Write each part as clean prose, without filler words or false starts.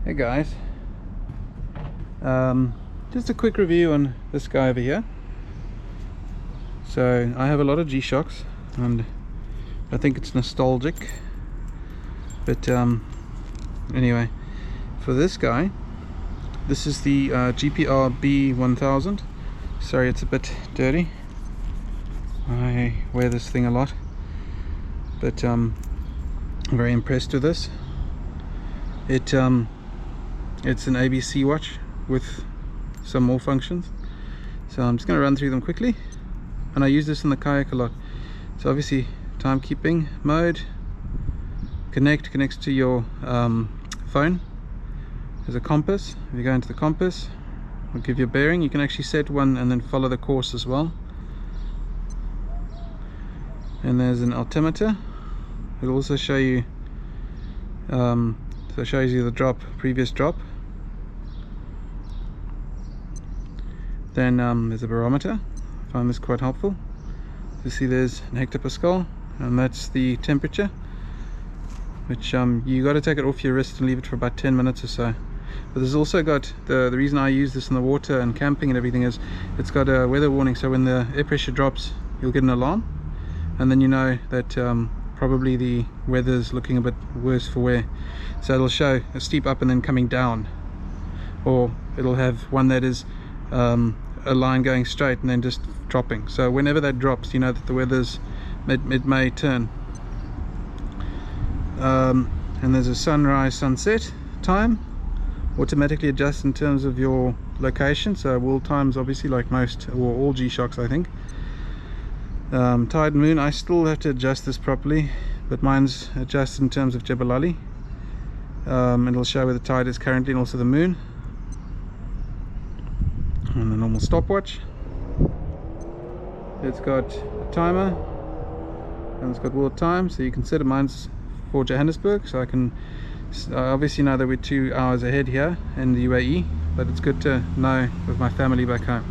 Hey guys, just a quick review on this guy over here. So I have a lot of G-Shocks and I think it's nostalgic, but anyway, for this guy, this is the GPR-B1000. Sorry, it's a bit dirty. I wear this thing a lot, but I'm very impressed with this. It's an ABC watch with some more functions, so I'm just going to run through them quickly. And I use this in the kayak a lot. So obviously timekeeping mode, connects to your phone. There's a compass. If you go into the compass, it'll give you a bearing. You can actually set one and then follow the course as well. And there's an altimeter. It'll also show you so it shows you the previous drop. Then there's a barometer. I find this quite helpful. You see there's an hectopascal, and that's the temperature, which you got to take it off your wrist and leave it for about 10 minutes or so. But there's also got the reason I use this in the water and camping and everything is it's got a weather warning, so when the air pressure drops you'll get an alarm, and then you know that probably the weather's looking a bit worse for wear. So it'll show a steep up and then coming down, or it'll have one that is a line going straight and then just dropping. So whenever that drops, you know that the weather's it may turn. And there's a sunrise sunset time, automatically adjusts in terms of your location. So world times obviously, like most or all G-Shocks I think. Tide and moon, I still have to adjust this properly, but mine's adjusted in terms of Jebel Ali. It'll show where the tide is currently and also the moon. And the normal stopwatch. It's got a timer and it's got world time, so you can set it. Mine's for Johannesburg, so I can obviously know that we're 2 hours ahead here in the UAE, but it's good to know with my family back home.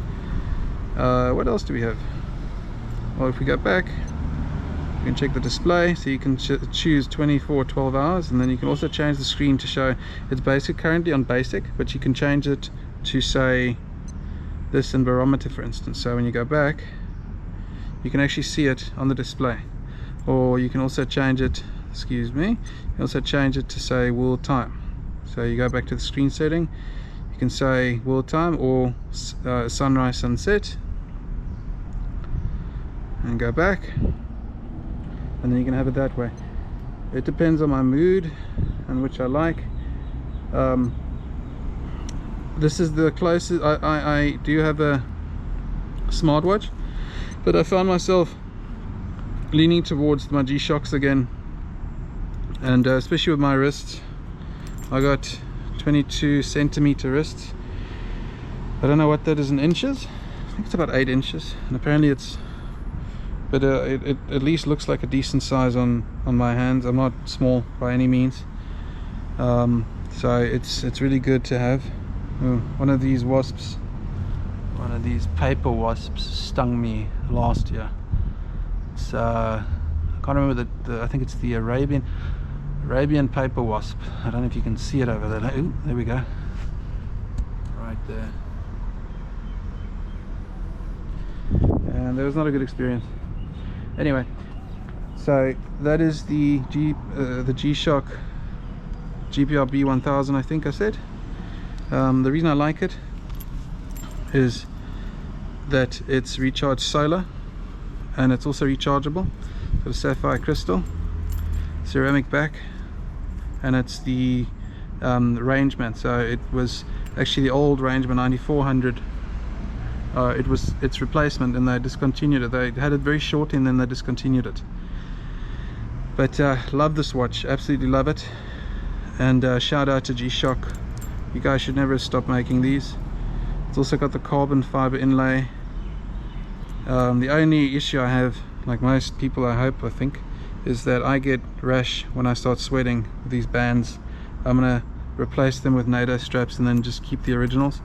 What else do we have? Well, if we go back, you can check the display, so you can choose 24 or 12 hours, and then you can also change the screen to show it's basic, currently on basic, but you can change it to say this in barometer, for instance. So when you go back you can actually see it on the display, or you can also change it, excuse me, you can also change it to say world time. So you go back to the screen setting, you can say world time or sunrise sunset, and go back, and then you can have it that way. It depends on my mood and which I like. This is the closest. I do have a smartwatch, but I found myself leaning towards my G-Shocks again, and especially with my wrists. I got 22 centimeter wrists. I don't know what that is in inches. I think it's about 8 inches, and apparently it's, but it at least looks like a decent size on my hands. I'm not small by any means, so it's really good to have. One of these wasps, one of these paper wasps stung me last year. It's I can't remember I think it's the Arabian paper wasp. I don't know if you can see it over there. Ooh, there we go, right there. And that was not a good experience. Anyway, so that is the G-Shock GPR-B1000, I think I said. The reason I like it is that it's recharged solar, and it's also rechargeable. Got a sapphire crystal, ceramic back, and it's the Rangeman. So it was actually the old Rangeman 9400. It was its replacement, and they discontinued it. They had it very short and then they discontinued it. But love this watch, absolutely love it. And shout out to G-Shock. You guys should never stop making these. It's also got the carbon fiber inlay. The only issue I have, like most people I think, is that I get rash when I start sweating with these bands. I'm gonna replace them with NATO straps and then just keep the originals,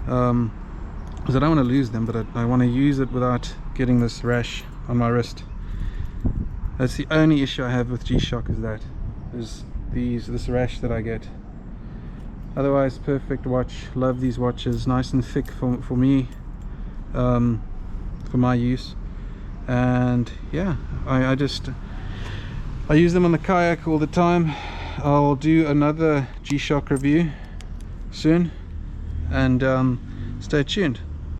because I don't want to lose them, but I want to use it without getting this rash on my wrist. That's the only issue I have with G-Shock, is that there's this rash that I get. Otherwise, perfect watch. Love these watches, nice and thick for me, for my use. And yeah, I use them on the kayak all the time. I'll do another G-Shock review soon, and stay tuned.